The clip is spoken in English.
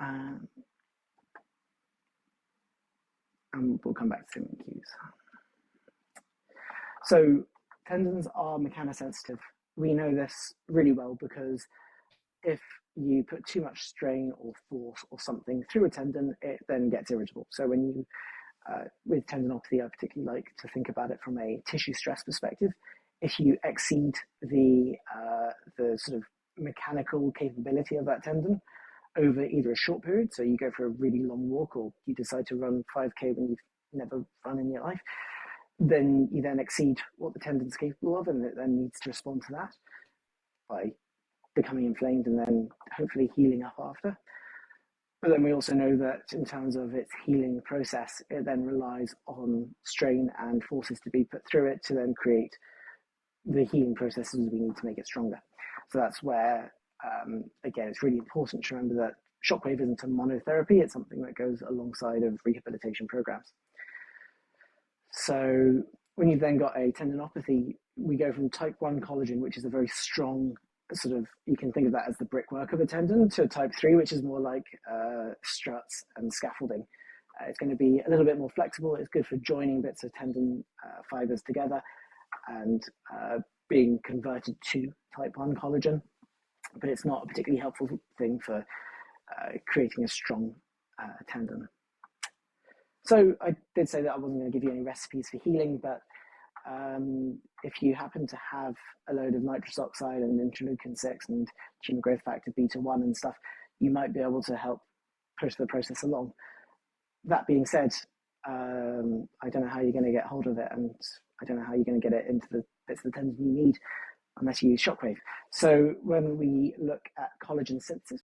And we'll come back to signaling cues. So tendons are mechanosensitive. We know this really well because if you put too much strain or force or something through a tendon, it then gets irritable. So when you, with tendinopathy, I particularly like to think about it from a tissue stress perspective. If you exceed the sort of mechanical capability of that tendon over either a short period, so you go for a really long walk or you decide to run 5K when you've never run in your life, then you then exceed what the tendon's capable of, and it then needs to respond to that by becoming inflamed and then hopefully healing up after. But then we also know that in terms of its healing process, it then relies on strain and forces to be put through it to then create the healing processes we need to make it stronger. So that's where, again, it's really important to remember that Shockwave isn't a monotherapy, it's something that goes alongside of rehabilitation programs. So when you've then got a tendinopathy, we go from type 1 collagen, which is a very strong sort of, you can think of that as the brickwork of a tendon, to type 3, which is more like struts and scaffolding. It's going to be a little bit more flexible. It's good for joining bits of tendon fibers together and being converted to type 1 collagen, but it's not a particularly helpful thing for creating a strong tendon. So I did say that I wasn't going to give you any recipes for healing, but if you happen to have a load of nitrous oxide and interleukin 6 and tumor growth factor beta 1 and stuff, you might be able to help push the process along. That being said, I don't know how you're going to get hold of it, and I don't know how you're going to get it into the bits of the tendon you need unless you use Shockwave. So when we look at collagen synthesis,